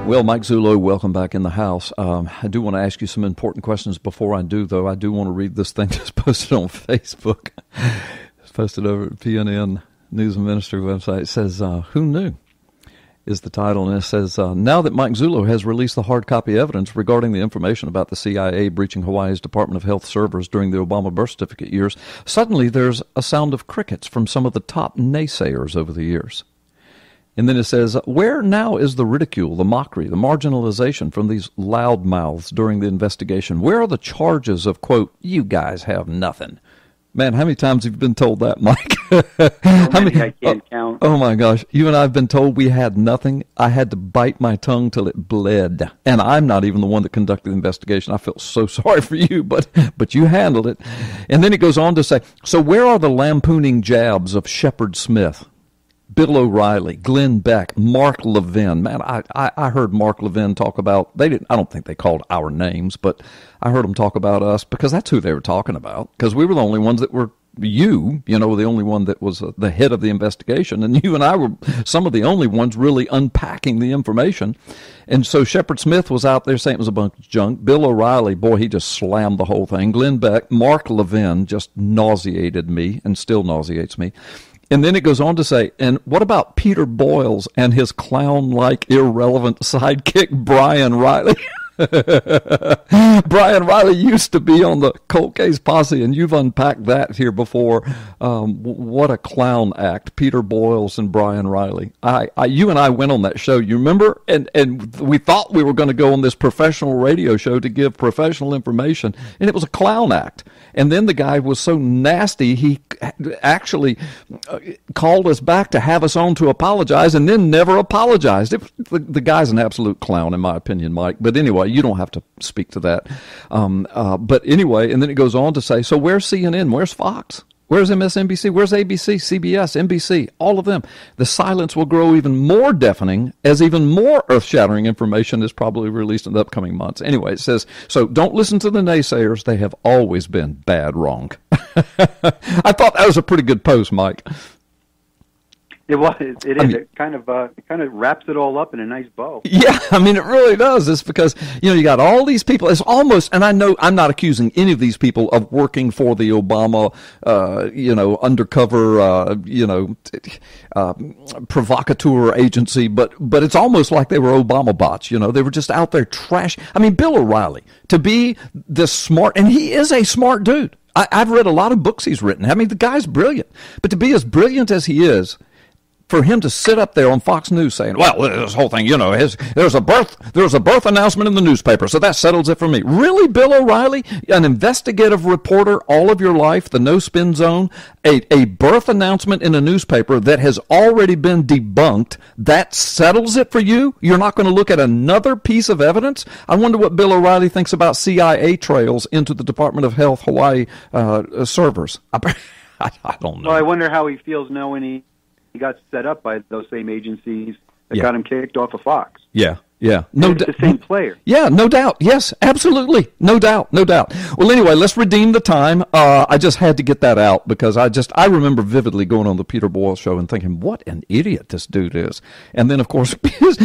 Well, Mike Zullo, welcome back in the house. I do want to ask you some important questions before I do, though. I do want to read this thing that's posted on Facebook. It's posted over at PNN News and Ministry website. It says, who knew? Is the title, and it says, now that Mike Zullo has released the hard copy evidence regarding the information about the CIA breaching Hawaii's Department of Health servers during the Obama birth certificate years, suddenly there's a sound of crickets from some of the top naysayers over the years. And then it says, where now is the ridicule, the mockery, the marginalization from these loudmouths during the investigation? Where are the charges of, quote, you guys have nothing? Man, how many times have you been told that, Mike? How many I can't count. Oh, my gosh. You and I have been told we had nothing. I had to bite my tongue till it bled. And I'm not even the one that conducted the investigation. I feel so sorry for you, but you handled it. And then it goes on to say, so where are the lampooning jabs of Shepard Smith, Bill O'Reilly, Glenn Beck, Mark Levin? Man, I heard Mark Levin talk about, I don't think they called our names, but I heard them talk about us because that's who they were talking about, because we were the only ones that were, the only one that was the head of the investigation, and you and I were some of the only ones really unpacking the information. And so Shepard Smith was out there saying it was a bunch of junk. Bill O'Reilly, boy, he just slammed the whole thing. Glenn Beck, Mark Levin just nauseated me and still nauseates me. And then it goes on to say, and what about Peter Boyles and his clown-like irrelevant sidekick, Brian Riley? Brian Riley used to be on the Cold Case Posse, and you've unpacked that here before. What a clown act, Peter Boyles and Brian Riley. You and I went on that show, you remember? And we thought we were going to go on this professional radio show to give professional information, and it was a clown act. And then the guy was so nasty, he actually called us back to have us on to apologize, and then never apologized. The guy's an absolute clown, in my opinion, Mike. But anyway, you don't have to speak to that. But anyway, and then it goes on to say, so where's CNN? Where's Fox? Where's MSNBC? Where's ABC, CBS, NBC? All of them. The silence will grow even more deafening as even more earth-shattering information is probably released in the upcoming months. Anyway, it says, so don't listen to the naysayers. They have always been bad wrong. I thought that was a pretty good post, Mike. It was. It is. It kind of wraps it all up in a nice bow. Yeah, I mean, it really does. It's because, you got all these people. It's almost, and I know I'm not accusing any of these people of working for the Obama, undercover, provocateur agency, but it's almost like they were Obama bots. They were just out there trash. I mean, Bill O'Reilly, to be this smart, and he is a smart dude. I've read a lot of books he's written. I mean, the guy's brilliant. But to be as brilliant as he is, for him to sit up there on Fox News saying, well, this whole thing, there's a birth announcement in the newspaper, so that settles it for me. Really, Bill O'Reilly, an investigative reporter all of your life, the no-spin zone, a birth announcement in a newspaper that has already been debunked, that settles it for you? You're not going to look at another piece of evidence? I wonder what Bill O'Reilly thinks about CIA trails into the Department of Health Hawaii servers. I don't know. Well, I wonder how he feels now when he got set up by those same agencies that got him kicked off of Fox. Yeah. The same player. Yeah, no doubt. Yes, absolutely. No doubt. Well, anyway, let's redeem the time. I just had to get that out because I remember vividly going on the Peter Boyle show and thinking, what an idiot this dude is. And then, of course,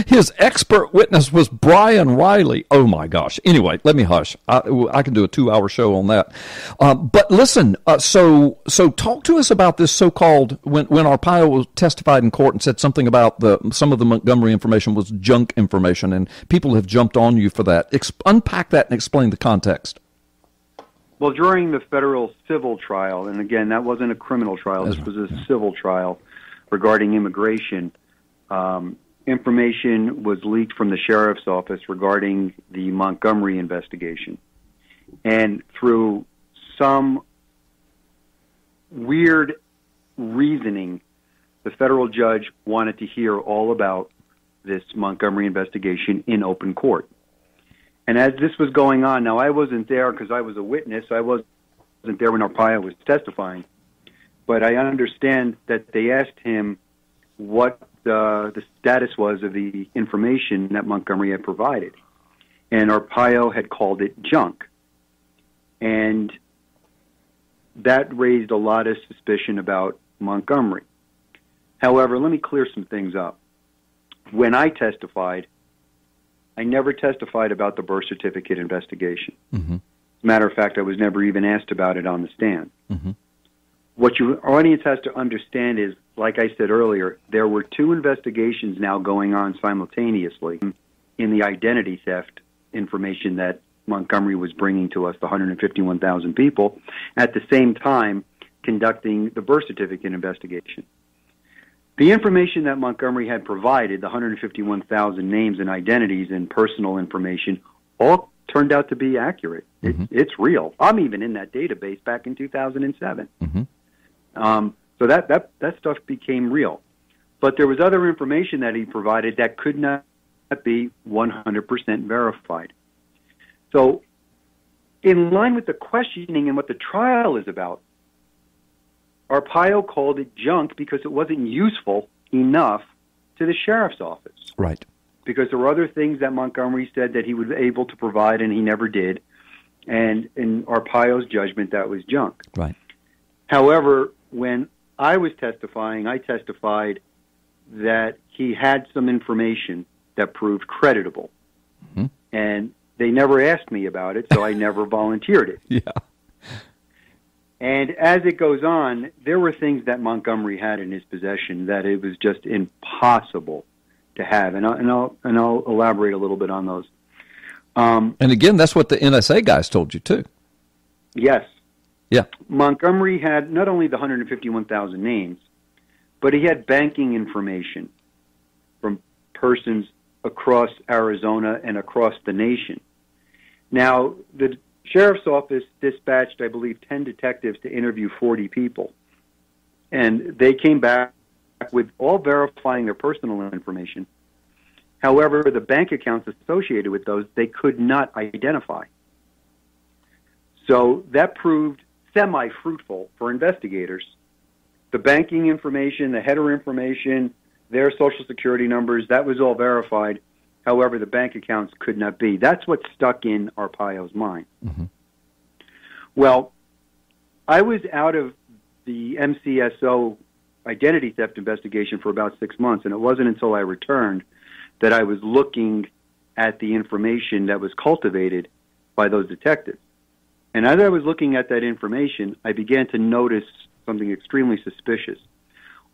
his expert witness was Brian Riley. Oh, my gosh. Anyway, let me hush. I can do a 2-hour show on that. But listen, so talk to us about this so-called, when Arpaio testified in court and said something about some of the Montgomery information was junk information, and people have jumped on you for that. Unpack that and explain the context. Well, during the federal civil trial, and again, that wasn't a criminal trial, this was a civil trial regarding immigration, information was leaked from the sheriff's office regarding the Montgomery investigation. And through some weird reasoning, the federal judge wanted to hear all about this Montgomery investigation in open court. And as this was going on, now I wasn't there because I was a witness. I wasn't there when Arpaio was testifying. But I understand that they asked him what the status was of the information that Montgomery had provided. And Arpaio had called it junk. And that raised a lot of suspicion about Montgomery. However, let me clear some things up. When I testified, I never testified about the birth certificate investigation. Mm-hmm. As a matter of fact, I was never even asked about it on the stand. Mm-hmm. What your audience has to understand is, like I said earlier, there were two investigations now going on simultaneously in the identity theft information that Montgomery was bringing to us, the 151,000 people, at the same time conducting the birth certificate investigation. The information that Montgomery had provided, the 151,000 names and identities and personal information, all turned out to be accurate. Mm-hmm. It's real. I'm even in that database back in 2007. Mm-hmm. So that stuff became real. But there was other information that he provided that could not be 100% verified. So in line with the questioning and what the trial is about, Arpaio called it junk because it wasn't useful enough to the sheriff's office. Right. Because there were other things that Montgomery said that he was able to provide and he never did. And in Arpaio's judgment, that was junk. Right. However, when I was testifying, I testified that he had some information that proved creditable. Mm-hmm. And they never asked me about it, so I never volunteered it. Yeah. And as it goes on, there were things that Montgomery had in his possession that it was just impossible to have. And I'll elaborate a little bit on those. And again, that's what the NSA guys told you, too. Yes. Yeah. Montgomery had not only the 151,000 names, but he had banking information from persons across Arizona and across the nation. Now, the sheriff's office dispatched, I believe, 10 detectives to interview 40 people. And they came back with all verifying their personal information. However, the bank accounts associated with those, they could not identify. So that proved semi-fruitful for investigators. The banking information, the header information, their Social Security numbers, that was all verified. However, the bank accounts could not be. That's what stuck in Arpaio's mind. Mm-hmm. Well, I was out of the MCSO identity theft investigation for about 6 months, and it wasn't until I returned that I was looking at the information that was cultivated by those detectives. And as I was looking at that information, I began to notice something extremely suspicious.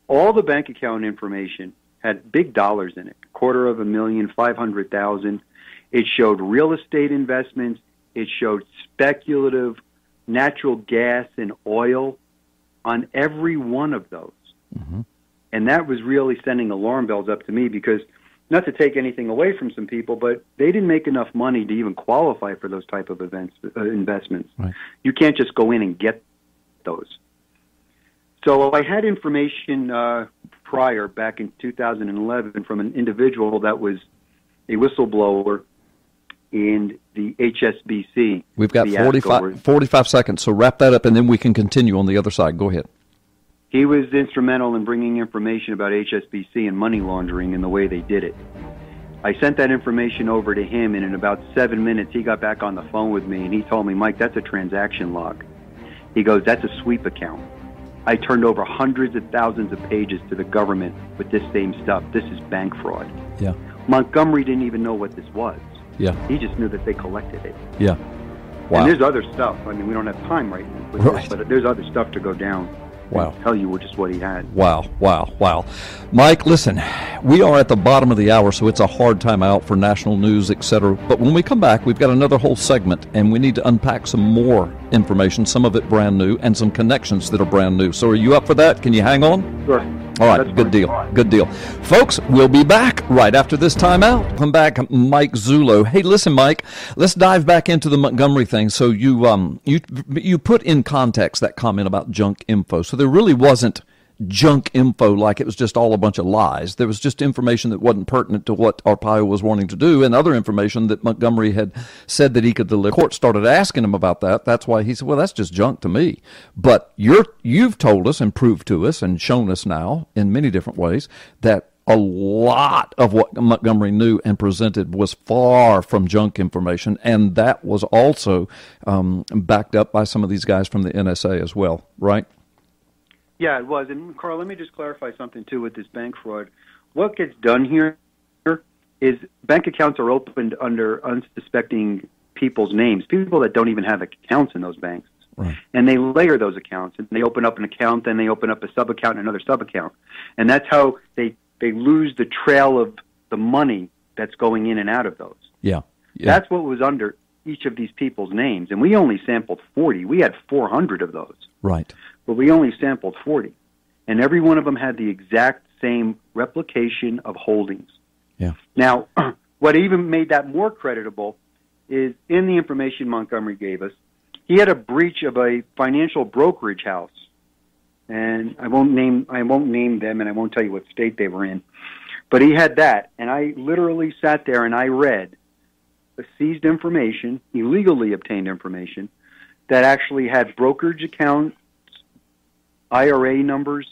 All the bank account information had big dollars in it, $250,000, $500,000. It showed real estate investments. It showed speculative natural gas and oil on every one of those. Mm-hmm. And that was really sending alarm bells up to me because, not to take anything away from some people, but they didn't make enough money to even qualify for those type of investments. Right. You can't just go in and get those. So I had information prior, back in 2011, from an individual that was a whistleblower in the HSBC. We've got 45 seconds, so wrap that up, and then we can continue on the other side. Go ahead. He was instrumental in bringing information about HSBC and money laundering and the way they did it. I sent that information over to him, and in about 7 minutes, he got back on the phone with me, and he told me, Mike, that's a transaction log. He goes, that's a sweep account. I turned over hundreds of thousands of pages to the government with this same stuff. This is bank fraud. Yeah. Montgomery didn't even know what this was. Yeah. He just knew that they collected it. Yeah. Wow. And there's other stuff. I mean, we don't have time right now with this, but there's other stuff to go down. Wow. And tell you just what he had. Wow. Mike, listen, we are at the bottom of the hour, so it's a hard time out for national news, etc. But when we come back, we've got another whole segment, and we need to unpack some more information, some of it brand new, and some connections that are brand new. So are you up for that? Can you hang on? Sure. All right, good deal. Folks, we'll be back right after this time out. Come back, Mike Zullo. Hey, listen, Mike, let's dive back into the Montgomery thing. So you put in context that comment about junk info. So there really wasn't junk info like it was just all a bunch of lies. There was just information that wasn't pertinent to what Arpaio was wanting to do, and other information that Montgomery had said that he could deliver. The court started asking him about that. That's why he said, well, that's just junk to me. But you've told us and proved to us and shown us now in many different ways that a lot of what Montgomery knew and presented was far from junk information, and that was also backed up by some of these guys from the NSA as well, right? Yeah, it was. And, Carl, let me just clarify something, too, with this bank fraud. What gets done here is bank accounts are opened under unsuspecting people's names, people that don't even have accounts in those banks. Right. And they layer those accounts, and they open up an account, then they open up a sub-account and another sub-account. And that's how they lose the trail of the money that's going in and out of those. Yeah. That's what was under each of these people's names. And we only sampled 40. We had 400 of those. Right. But we only sampled 40. And every one of them had the exact same replication of holdings. Yeah. Now, what even made that more creditable is in the information Montgomery gave us, he had a breach of a financial brokerage house. And I won't name them, and I won't tell you what state they were in. But he had that, and I literally sat there and I read the seized information, illegally obtained information, that actually had brokerage accounts, IRA numbers,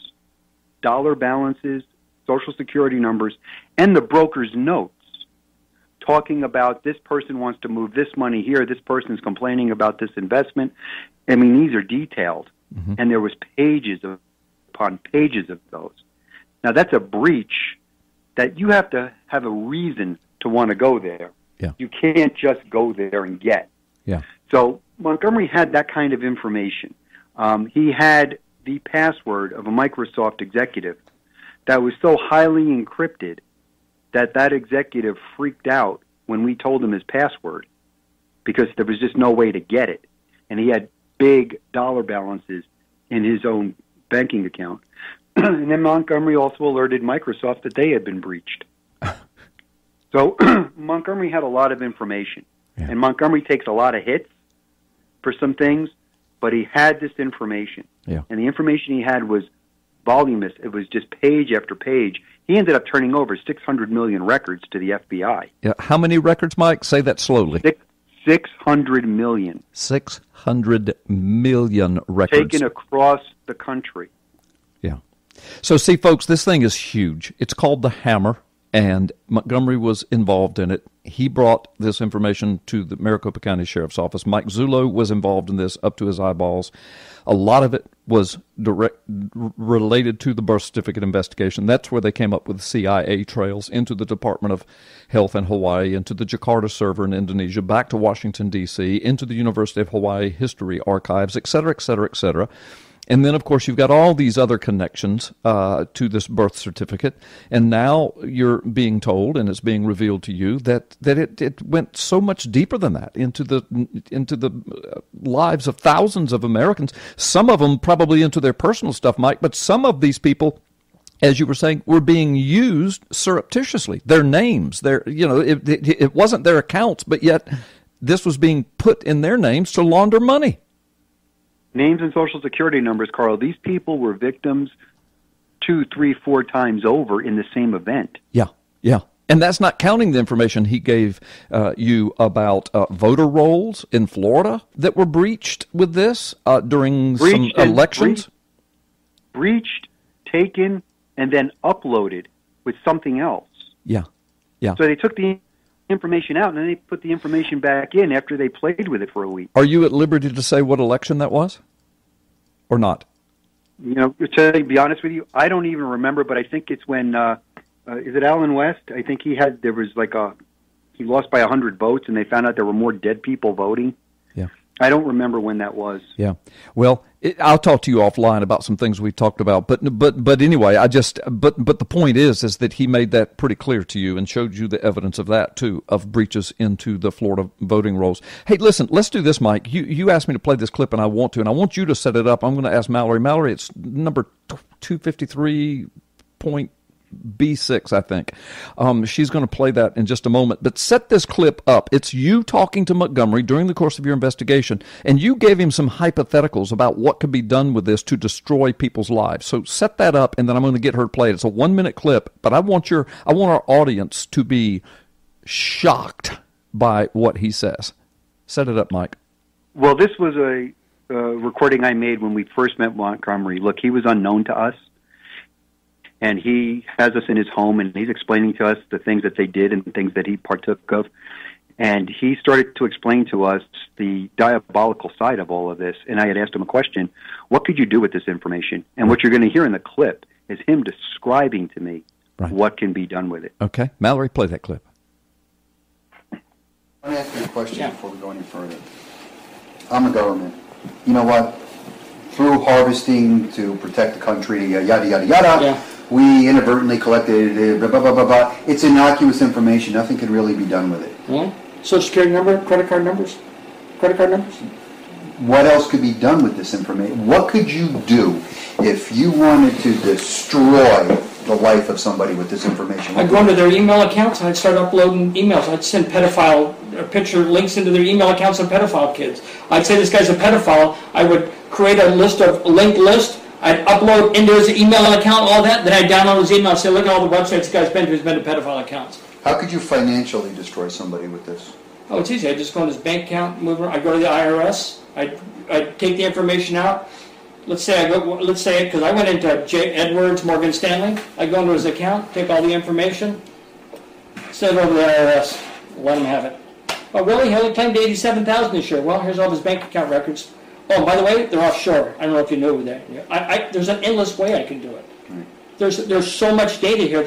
dollar balances, Social Security numbers, and the broker's notes talking about this person wants to move this money here, this person's complaining about this investment. I mean, these are detailed, and there was pages upon pages of those. Now, that's a breach that you have to have a reason to want to go there. Yeah. You can't just go there and get. Yeah. So Montgomery had that kind of information. He had the password of a Microsoft executive that was so highly encrypted that executive freaked out when we told him his password because there was just no way to get it. And he had big dollar balances in his own banking account. And then Montgomery also alerted Microsoft that they had been breached. So Montgomery had a lot of information. Yeah. And Montgomery takes a lot of hits for some things, but he had this information. Yeah. And the information he had was voluminous. It was just page after page. He ended up turning over 600 million records to the FBI. Yeah. How many records, Mike? Say that slowly. 600 million. 600 million records. Taken across the country. Yeah. So, see, folks, this thing is huge. It's called the Hammer, and Montgomery was involved in it. He brought this information to the Maricopa County Sheriff's Office. Mike Zullo was involved in this up to his eyeballs. A lot of it was related to the birth certificate investigation. That's where they came up with CIA trails into the Department of Health in Hawaii, into the Jakarta server in Indonesia, back to Washington, D.C., into the University of Hawaii history archives, et cetera, et cetera, et cetera. And then, of course, you've got all these other connections to this birth certificate. And now you're being told, and it's being revealed to you, that it went so much deeper than that into the lives of thousands of Americans, some of them probably into their personal stuff, Mike, but some of these people, as you were saying, were being used surreptitiously. Their names, it wasn't their accounts, but yet this was being put in their names to launder money. Names and Social Security numbers, Carl. These people were victims 2, 3, 4 times over in the same event. Yeah, yeah. And that's not counting the information he gave you about voter rolls in Florida that were breached with this during some elections. Breached, taken, and then uploaded with something else. Yeah, yeah. So they took the information out, and then they put the information back in after they played with it for a week. Are you at liberty to say what election that was, or not? You know, to be honest with you, I don't even remember, but I think it's when, is it Alan West? I think he lost by 100 votes, and they found out there were more dead people voting. Yeah. I don't remember when that was. Yeah. Well, I'll talk to you offline about some things we talked about. But anyway, but the point is that he made that pretty clear to you and showed you the evidence of that too, of breaches into the Florida voting rolls. Hey, listen, let's do this, Mike. You asked me to play this clip, and I want to, and I want you to set it up. I'm going to ask Mallory. Mallory, it's number 253.B6, I think. She's going to play that in just a moment. But set this clip up. It's you talking to Montgomery during the course of your investigation, and you gave him some hypotheticals about what could be done with this to destroy people's lives. So set that up, and then I'm going to get her to play it. It's a 1-minute clip, but I want our audience to be shocked by what he says. Set it up, Mike. Well, this was a recording I made when we first met Montgomery. Look, he was unknown to us. And he has us in his home, and he's explaining to us the things that they did and things that he partook of. And he started to explain to us the diabolical side of all of this. And I had asked him a question, what could you do with this information? And what you're going to hear in the clip is him describing to me what can be done with it. Okay. Mallory, play that clip. I want to ask you a question before we go any further. I'm the government. You know what? Through harvesting to protect the country, yada, yada, yada, we inadvertently collected blah, blah, blah, blah, blah. It's innocuous information. Nothing can really be done with it. Social security number, credit card numbers? Credit card numbers? What else could be done with this information? What could you do if you wanted to destroy the life of somebody with this information? I'd go into their email accounts and I'd start uploading emails. I'd send pedophile picture links into their email accounts of pedophile kids. I'd say this guy's a pedophile. I would create a linked list. I'd upload into his email account all that. Then I'd download his email and say, look at all the websites this guy's been to. He's been to pedophile accounts. How could you financially destroy somebody with this? Oh, it's easy. I just go in his bank account, I go to the IRS. I take the information out. Let's say because I went into J. Edwards, Morgan Stanley. I go into his account, take all the information, send it over to the IRS, let him have it. Oh, really? He only claimed $87,000 this year. Well, here's all of his bank account records. Oh, by the way, they're offshore. I don't know if you knew that. There's an endless way I can do it. There's so much data here.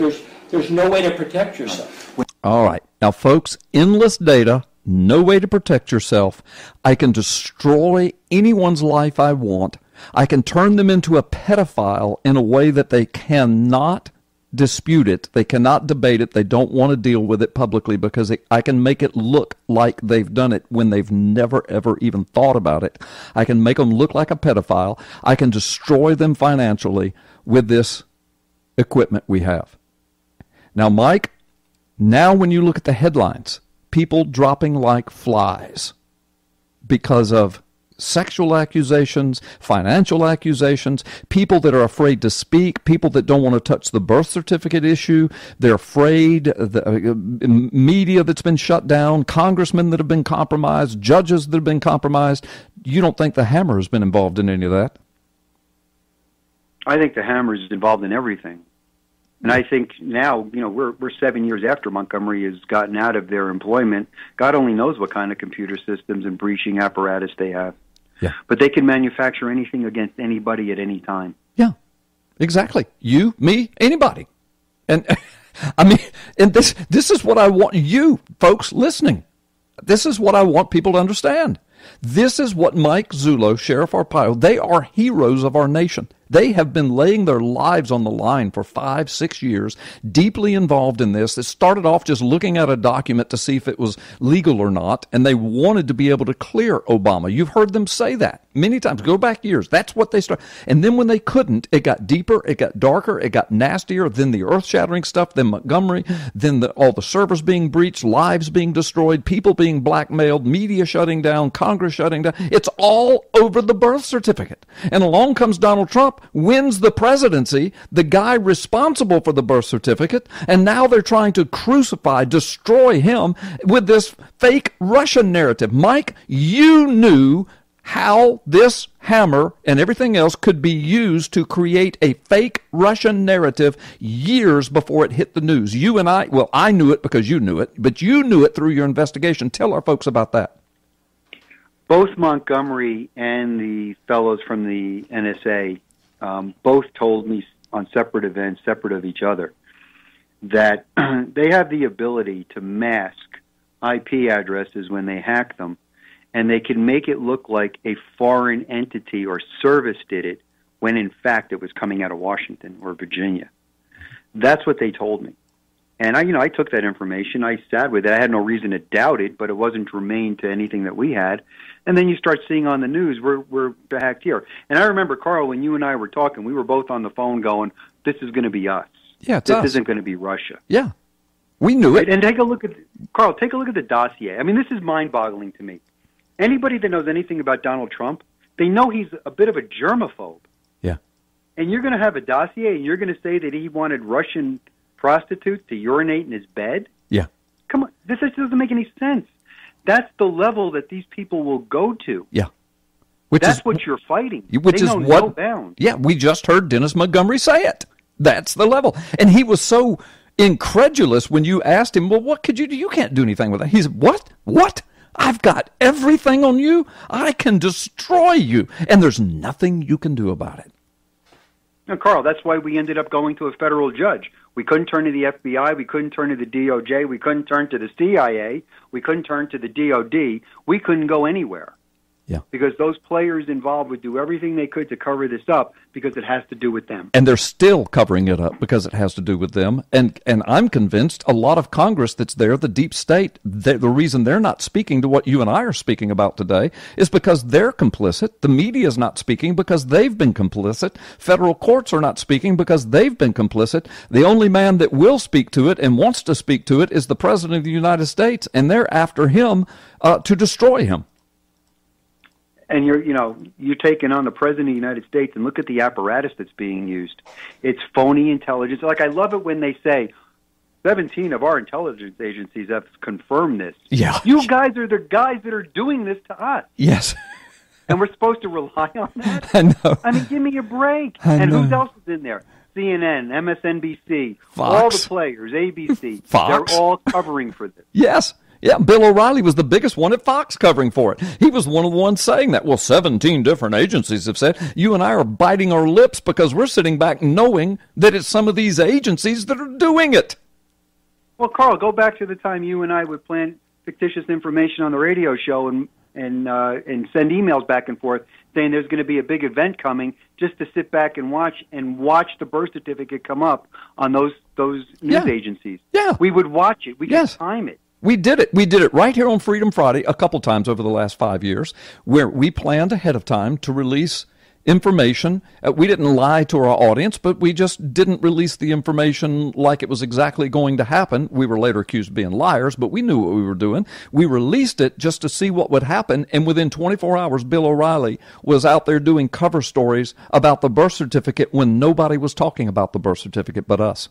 There's no way to protect yourself. All right. Now, folks, endless data, no way to protect yourself. I can destroy anyone's life I want. I can turn them into a pedophile in a way that they cannot dispute it. They cannot debate it. They don't want to deal with it publicly because I can make it look like they've done it when they've never, ever even thought about it. I can make them look like a pedophile. I can destroy them financially with this equipment we have. Now, Mike, now when you look at the headlines, people dropping like flies because of sexual accusations, financial accusations, people that are afraid to speak, people that don't want to touch the birth certificate issue, they're afraid, the media that's been shut down, congressmen that have been compromised, judges that have been compromised. You don't think the hammer has been involved in any of that? I think the hammer is involved in everything. And I think now, we're 7 years after Montgomery has gotten out of their employment. God only knows what kind of computer systems and breaching apparatus they have. Yeah. But they can manufacture anything against anybody at any time. Yeah, exactly. You, me, anybody. And I mean, and this is what I want you folks listening. This is what I want people to understand. This is what Mike Zullo, Sheriff Arpaio, they are heroes of our nation. They have been laying their lives on the line for 5-6 years, deeply involved in this. It started off just looking at a document to see if it was legal or not, and they wanted to be able to clear Obama. You've heard them say that many times. Go back years. That's what they started. And then when they couldn't, it got deeper, it got darker, it got nastier, then the earth-shattering stuff, then Montgomery, then all the servers being breached, lives being destroyed, people being blackmailed, media shutting down, Congress shutting down. It's all over the birth certificate. And along comes Donald Trump, wins the presidency, the guy responsible for the birth certificate, and now they're trying to crucify, destroy him with this fake Russian narrative. Mike, you knew how this hammer and everything else could be used to create a fake Russian narrative years before it hit the news. You and I knew it because you knew it, but you knew it through your investigation. Tell our folks about that. Both Montgomery and the fellows from the NSA both told me on separate events, separate of each other, that they have the ability to mask IP addresses when they hack them, and they can make it look like a foreign entity or service did it when in fact it was coming out of Washington or Virginia. That's what they told me. And I took that information. I sat with it. I had no reason to doubt it, but it wasn't germane to anything that we had. And then you start seeing on the news, we're hacked here. And I remember, Carl, when you and I were talking, we were both on the phone going, this is going to be us. Yeah, it's this us. Isn't going to be Russia. Yeah, we knew it. Right? And take a look at the dossier. I mean, this is mind-boggling to me. Anybody that knows anything about Donald Trump, they know he's a bit of a germaphobe. Yeah. And you're going to have a dossier, and you're going to say that he wanted Russian prostitutes to urinate in his bed? Yeah. Come on, this just doesn't make any sense. That's the level that these people will go to. Yeah. That's what you're fighting. Which is what, no bounds. Yeah, we just heard Dennis Montgomery say it. That's the level. And he was so incredulous when you asked him, well, what could you do? You can't do anything with that. He said, what? What? I've got everything on you. I can destroy you. And there's nothing you can do about it. No, Carl, that's why we ended up going to a federal judge. We couldn't turn to the FBI. We couldn't turn to the DOJ. We couldn't turn to the CIA. We couldn't turn to the DOD. We couldn't go anywhere. Yeah. Because those players involved would do everything they could to cover this up because it has to do with them. And they're still covering it up because it has to do with them. And I'm convinced a lot of Congress that's there, the deep state, the reason they're not speaking to what you and I are speaking about today is because they're complicit. The media is not speaking because they've been complicit. Federal courts are not speaking because they've been complicit. The only man that will speak to it and wants to speak to it is the President of the United States, and they're after him to destroy him. And you're taking on the President of the United States, and look at the apparatus that's being used. It's phony intelligence. Like, I love it when they say 17 of our intelligence agencies have confirmed this. Yeah. You guys are the guys that are doing this to us. Yes. And we're supposed to rely on that? I know. I mean, give me a break. I know. Who else is in there? CNN, MSNBC, Fox. all the players, ABC. Fox. They're all covering for this. Yes. Yeah, Bill O'Reilly was the biggest one at Fox covering for it. He was one of the ones saying that. Well, 17 different agencies have said. You and I are biting our lips because we're sitting back knowing that it's some of these agencies that are doing it. Well, Carl, go back to the time you and I would plant fictitious information on the radio show and send emails back and forth saying there's going to be a big event coming, just to sit back and watch the birth certificate come up on those news agencies. Yeah. We would watch it. We could time it. We did it. We did it right here on Freedom Friday a couple times over the last 5 years, where we planned ahead of time to release information. We didn't lie to our audience, but we just didn't release the information like it was exactly going to happen. We were later accused of being liars, but we knew what we were doing. We released it just to see what would happen, and within 24 hours, Bill O'Reilly was out there doing cover stories about the birth certificate when nobody was talking about the birth certificate but us.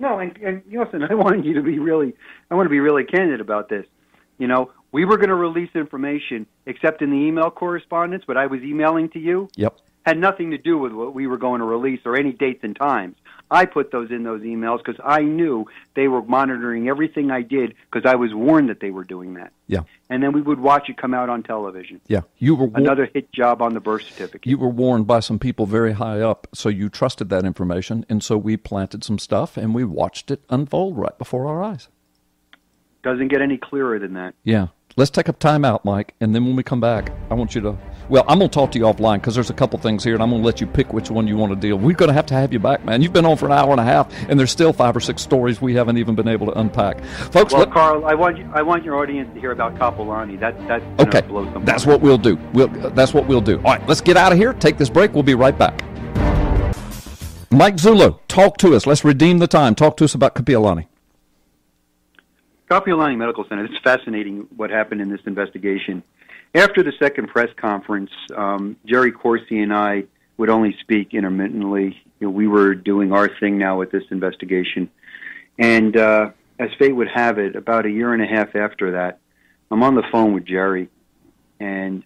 No, and listen, I want to be really candid about this. We were going to release information, except in the email correspondence, what I was emailing to you. Yep. Had nothing to do with what we were going to release or any dates and times. I put those in those emails because I knew they were monitoring everything I did because I was warned that they were doing that. Yeah. And then we would watch it come out on television. Yeah. You were another hit job on the birth certificate. You were warned by some people very high up, so you trusted that information, and so we planted some stuff, and we watched it unfold right before our eyes. Doesn't get any clearer than that. Yeah. Let's take a time out, Mike, and then when we come back, I want you to... Well, I'm going to talk to you offline because there's a couple things here, and I'm going to let you pick which one you want to deal with. We're going to have you back, man. You've been on for an hour and a half, and there's still 5 or 6 stories we haven't even been able to unpack. Folks, well, Carl, I want your audience to hear about Kapiolani. That's okay. Blow some That's what we'll do. That's what we'll do. All right, let's get out of here. Take this break. We'll be right back. Mike Zullo, talk to us. Let's redeem the time. Talk to us about Kapiolani. Kapiolani Medical Center. It's fascinating what happened in this investigation. After the second press conference, Jerry Corsi and I would only speak intermittently. We were doing our thing now with this investigation. And as fate would have it, about a year and a half after that, I'm on the phone with Jerry, and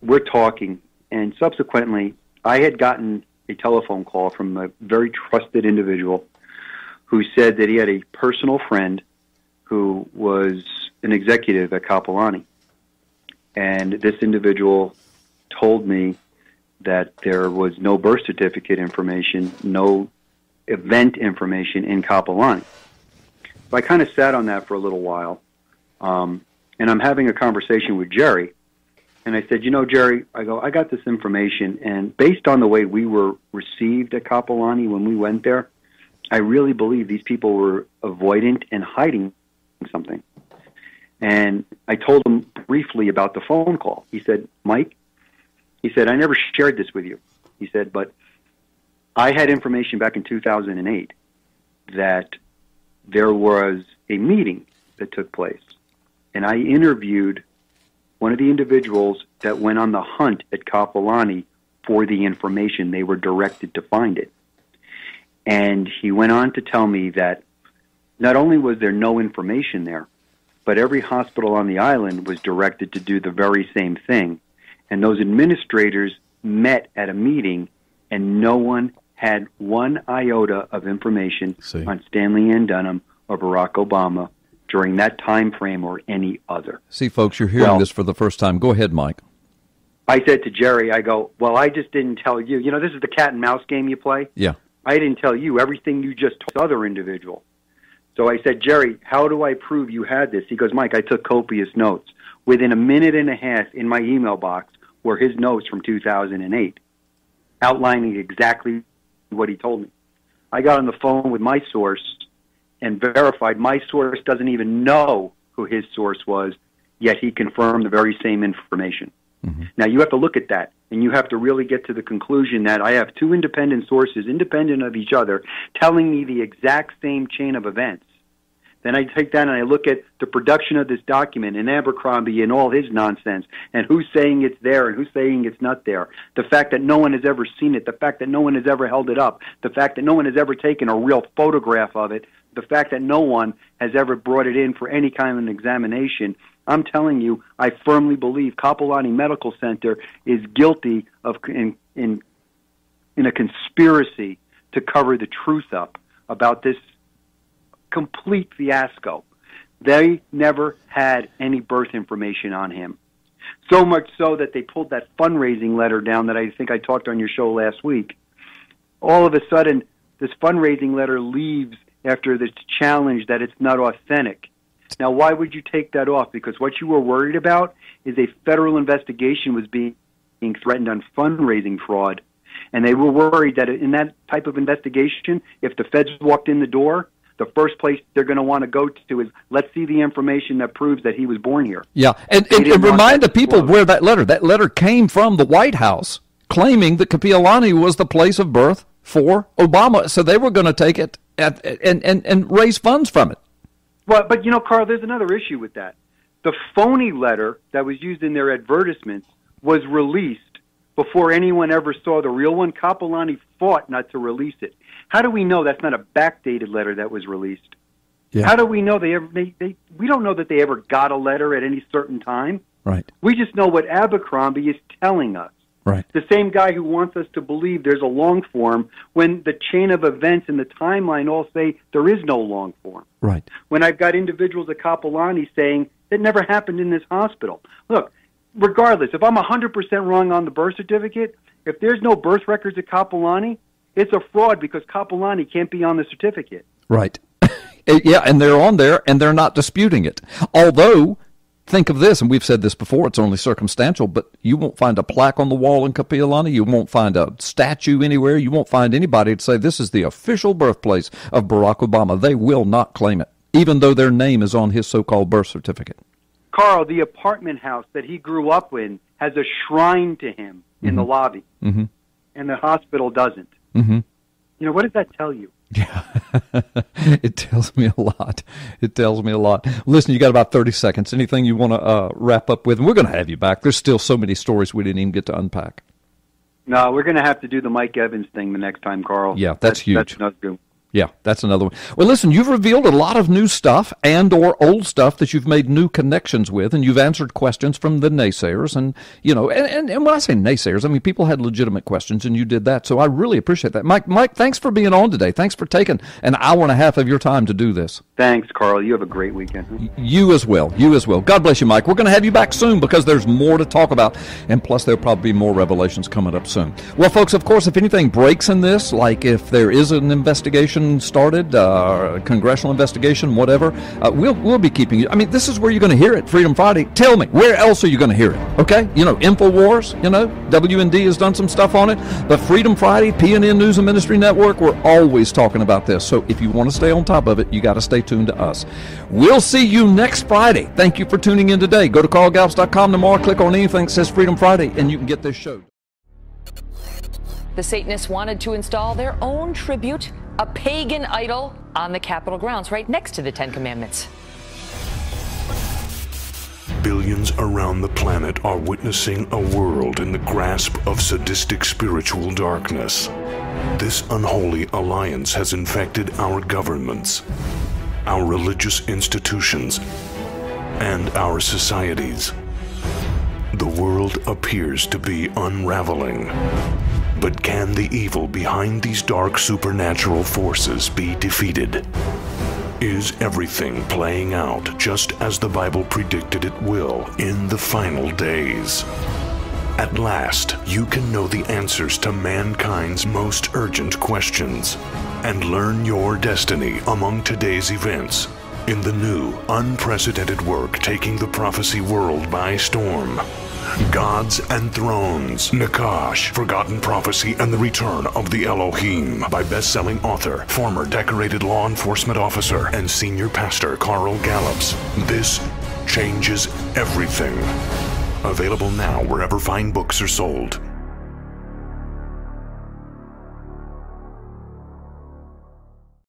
we're talking. And subsequently, I had gotten a telephone call from a very trusted individual who said that he had a personal friend who was an executive at Kapiolani. And this individual told me that there was no birth certificate information, no event information in Kapiolani. So I kind of sat on that for a little while, and I'm having a conversation with Jerry. And I said, Jerry, I got this information, and based on the way we were received at Kapiolani when we went there, I really believe these people were avoidant and hiding something. And I told him briefly about the phone call. He said, Mike, I never shared this with you. He said, but I had information back in 2008 that there was a meeting that took place. And I interviewed one of the individuals that went on the hunt at Kapiolani for the information. They were directed to find it. And he went on to tell me that not only was there no information there, but every hospital on the island was directed to do the very same thing. And those administrators met at a meeting, and no one had one iota of information on Stanley Ann Dunham or Barack Obama during that time frame or any other. See, folks, you're hearing this for the first time. Go ahead, Mike. I said to Jerry, I go, well, I just didn't tell you. You know, this is the cat and mouse game you play. Yeah. I didn't tell you everything you just told the other individual. So I said, Jerry, how do I prove you had this? He goes, Mike, I took copious notes. Within a minute and a half in my email box were his notes from 2008, outlining exactly what he told me. I got on the phone with my source and verified my source doesn't even know who his source was, yet he confirmed the very same information. Mm-hmm. Now, you have to look at that, and you have to really get to the conclusion that I have two independent sources, independent of each other, telling me the exact same chain of events. Then I take that and I look at the production of this document and Abercrombie and all his nonsense and who's saying it's there and who's saying it's not there. The fact that no one has ever seen it, the fact that no one has ever held it up, the fact that no one has ever taken a real photograph of it, the fact that no one has ever brought it in for any kind of an examination. I'm telling you, I firmly believe Kapiolani Medical Center is guilty of in a conspiracy to cover the truth up about this complete fiasco. They never had any birth information on him. So much so that they pulled that fundraising letter down that I think I talked on your show last week. All of a sudden, this fundraising letter leaves after this challenge that it's not authentic. Now, why would you take that off? Because what you were worried about is a federal investigation was being threatened on fundraising fraud. And they were worried that in that type of investigation, if the feds walked in the door, the first place they're going to want to go to is, let's see the information that proves that he was born here. Yeah, and remind the people where that letter came from the White House, claiming that Kapiolani was the place of birth for Obama. So they were going to take it and raise funds from it. Well, but, you know, Carl, there's another issue with that. The phony letter that was used in their advertisements was released before anyone ever saw the real one. Kapiolani fought not to release it. How do we know that's not a backdated letter that was released? Yeah. How do we know we don't know that they ever got a letter at any certain time. Right. We just know what Abercrombie is telling us. Right. The same guy who wants us to believe there's a long form when the chain of events and the timeline all say there is no long form. Right. When I've got individuals at Kapiolani saying it never happened in this hospital. Look, regardless, if I'm 100% wrong on the birth certificate, if there's no birth records at Kapiolani, it's a fraud because Kapiolani can't be on the certificate. Right. Yeah, and they're on there, and they're not disputing it. Although, think of this, and we've said this before, it's only circumstantial, but you won't find a plaque on the wall in Kapiolani. You won't find a statue anywhere. You won't find anybody to say this is the official birthplace of Barack Obama. They will not claim it, even though their name is on his so-called birth certificate. Carl, the apartment house that he grew up in has a shrine to him in the lobby, and the hospital doesn't. Mm-hmm. You know, what does that tell you? Yeah, it tells me a lot. It tells me a lot. Listen, you got about 30 seconds. Anything you want to wrap up with? And we're going to have you back. There's still so many stories we didn't even get to unpack. No, we're going to have to do the Mike Evans thing the next time, Carl. Yeah, that's huge. That's not good. Yeah, that's another one. Well, listen, you've revealed a lot of new stuff and or old stuff that you've made new connections with, and you've answered questions from the naysayers. And, you know, and when I say naysayers, I mean people had legitimate questions, and you did that. So I really appreciate that. Mike, thanks for being on today. Thanks for taking an hour and a half of your time to do this. Thanks, Carl. You have a great weekend. You as well. You as well. God bless you, Mike. We're going to have you back soon because there's more to talk about, and plus there'll probably be more revelations coming up soon. Well, folks, of course, if anything breaks in this, like if there is an investigation started, congressional investigation, whatever, we'll be keeping you. I mean, this is where you're going to hear it, Freedom Friday. Tell me, where else are you going to hear it? Okay? You know, InfoWars, you know, WND has done some stuff on it, but Freedom Friday, PNN News and Ministry Network, we're always talking about this. So if you want to stay on top of it, you got to stay tuned to us. We'll see you next Friday. Thank you for tuning in today. Go to carlgallups.com tomorrow, click on anything that says Freedom Friday, and you can get this show. The Satanists wanted to install their own tribute, a pagan idol, on the Capitol grounds, right next to the Ten Commandments. Billions around the planet are witnessing a world in the grasp of sadistic spiritual darkness. This unholy alliance has infected our governments, our religious institutions, and our societies. The world appears to be unraveling. But can the evil behind these dark supernatural forces be defeated? Is everything playing out just as the Bible predicted it will in the final days? At last, you can know the answers to mankind's most urgent questions and learn your destiny among today's events in the new, unprecedented work taking the prophecy world by storm. Gods and Thrones, Nakash, Forgotten Prophecy, and the Return of the Elohim by best-selling author, former decorated law enforcement officer, and senior pastor Carl Gallups. This changes everything. Available now wherever fine books are sold.